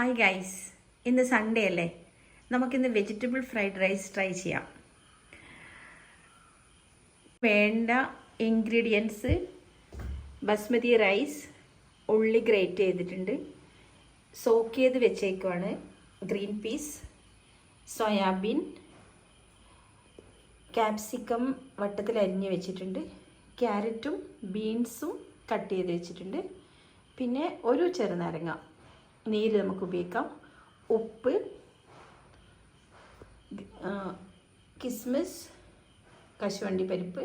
Hi guys, ഇന്ന് Sunday അല്ലേ? നമുക്കിന്ന് വെജിറ്റബിൾ ഫ്രൈഡ് റൈസ് ട്രൈ ചെയ്യാം. വേണ്ട ഇൻഗ്രീഡിയൻസ്: ബസ്മതി റൈസ്, ഉള്ളി ഗ്രേറ്റ് ചെയ്തിട്ടുണ്ട്, സോക്ക് ചെയ്ത് വെച്ചേക്കുവാണ്, ഗ്രീൻ പീസ്, സോയാബീൻ, ക്യാപ്സിക്കം വട്ടത്തിൽ അരിഞ്ഞ് വെച്ചിട്ടുണ്ട്, ക്യാരറ്റും ബീൻസും കട്ട് ചെയ്ത് വെച്ചിട്ടുണ്ട്, പിന്നെ ഒരു ചെറുനാരങ്ങ നീര് നമുക്ക് ഉപയോഗിക്കാം, ഉപ്പ്, കിസ്മിസ്, കശുവണ്ടി പരിപ്പ്,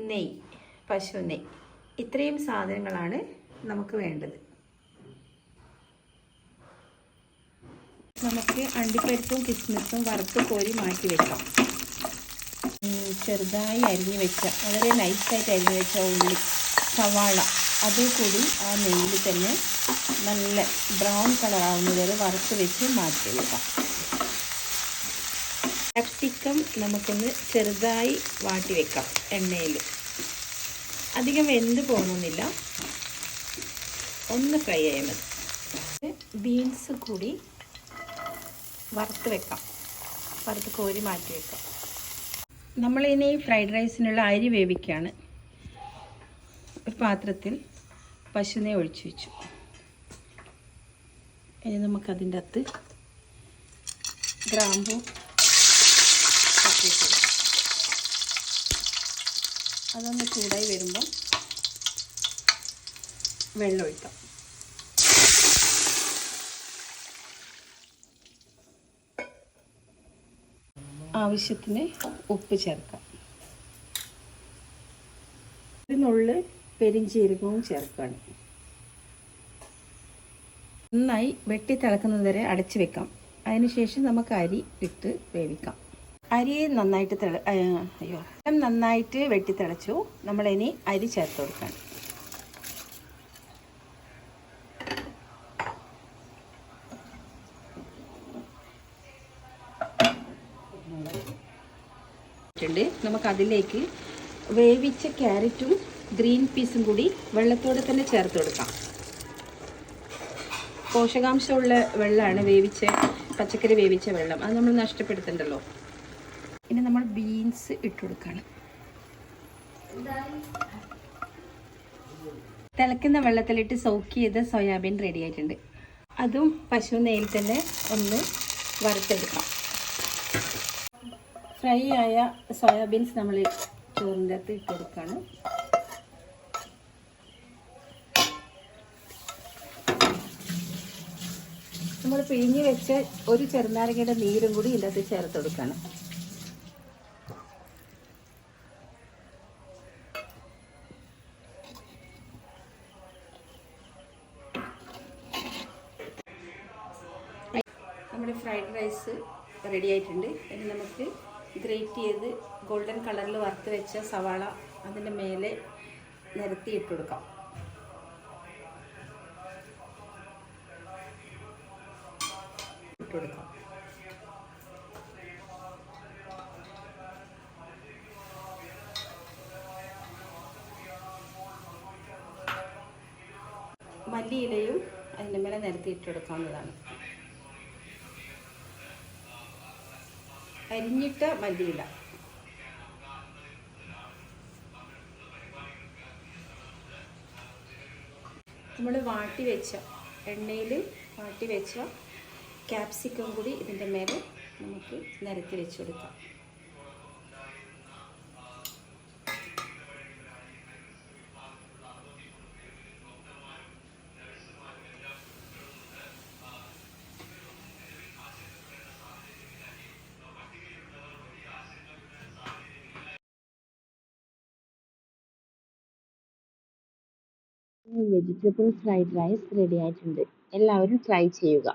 നെയ്യ്, പശു നെയ്യ്. ഇത്രയും സാധനങ്ങളാണ് നമുക്ക് വേണ്ടത്. നമുക്ക് അണ്ടിപ്പരിപ്പും കിസ്മിസും വറുത്ത് കോരി മാറ്റി വെക്കാം. ചെറുതായി അരിഞ്ഞു വെച്ച, വളരെ നൈസായിട്ട് അരിഞ്ഞു വെച്ച ഉള്ളി, സവാള, അതേ കൂടി ആ നെയ്യിൽ തന്നെ നല്ല ബ്രൗൺ കളറാവുന്നത് വരെ വറുത്ത് വെച്ച് മാറ്റി വെക്കാം. ക്യാപ്സിക്കം നമുക്കൊന്ന് ചെറുതായി വാട്ടി വെക്കാം എണ്ണയിൽ. അധികം വെന്ത് പോകണമെന്നില്ല, ഒന്ന് ഫ്രൈ ആയാൽ മതി. ബീൻസ് കൂടി വറുത്ത് വെക്കാം, വറുത്ത് കോരി മാറ്റി വെക്കാം. നമ്മളിനി ഫ്രൈഡ് റൈസിനുള്ള അരി വേവിക്കുകയാണ്. ഒരു പാത്രത്തിൽ പശുനെയ്യ് ഒഴിച്ചു വെച്ചു. ഇനി നമുക്കതിൻ്റെ അകത്ത് ഗ്രാമ്പൂ അതൊന്ന് ചൂടായി വരുമ്പം വെള്ളം ഒഴിക്കാം. ആവശ്യത്തിന് ഉപ്പ് ചേർക്കാം. ഇതിനുള്ളിൽ പെരിഞ്ചീരകവും ചേർക്കുകയാണ്. നന്നായി വെട്ടി തിളക്കുന്നത് വരെ അടച്ചു വെക്കാം. അതിനുശേഷം നമുക്ക് അരി ഇട്ട് വേവിക്കാം. അരി നന്നായിട്ട് നന്നായിട്ട് വെട്ടി തിളച്ചു. നമ്മളിനി അരി ചേർത്ത് കൊടുക്കണം. നമുക്കതിലേക്ക് വേവിച്ച ക്യാരറ്റും ഗ്രീൻ പീസും കൂടി വെള്ളത്തോടെ തന്നെ ചേർത്ത് കൊടുക്കാം. പോഷകാംശമുള്ള വെള്ളമാണ് വേവിച്ച പച്ചക്കറി വേവിച്ച വെള്ളം, അത് നമ്മൾ നഷ്ടപ്പെടുത്തണ്ടല്ലോ. ഇനി നമ്മൾ ബീൻസ് ഇട്ട് കൊടുക്കുകയാണ്. തിളക്കുന്ന വെള്ളത്തിലിട്ട് സോക്ക് ചെയ്ത സോയാബീൻ റെഡി ആയിട്ടുണ്ട്. അതും പശു നെയ്യിൽ തന്നെ ഒന്ന് വറുത്തെടുക്കാം. ഫ്രൈ ആയ സോയാബീൻസ് നമ്മൾ ചോറിൻ്റെ അകത്ത് ഇട്ട് കൊടുക്കുകയാണ്. നമ്മൾ പിഴിഞ്ഞ് വെച്ച ഒരു ചെറുനാരങ്ങയുടെ നീരും കൂടി ഇതിനകത്ത് ചേർത്ത് കൊടുക്കണം. നമ്മുടെ ഫ്രൈഡ് റൈസ് റെഡി ആയിട്ടുണ്ട്. ഇനി നമുക്ക് ഗ്രേറ്റ് ചെയ്ത് ഗോൾഡൻ കളറിൽ വറുത്ത് വെച്ച സവാള അതിൻ്റെ മേലെ നിരത്തി ഇട്ട് കൊടുക്കാം. മല്ലിയിലയും അതിൻ്റെ മേലെ നിരത്തി ഇട്ടെടുക്കാവുന്നതാണ്. അരിഞ്ഞിട്ട മല്ലിയില. നമ്മൾ എണ്ണയിൽ വാട്ടി വെച്ച ക്യാപ്സിക്കം കൂടി ഇതിൻ്റെ മേലെ നമുക്ക് നിരത്തി വെച്ച് കൊടുക്കാം. വെജിറ്റബിൾ ഫ്രൈഡ് റൈസ് റെഡി ആയിട്ടുണ്ട്. എല്ലാവരും ട്രൈ ചെയ്യുക.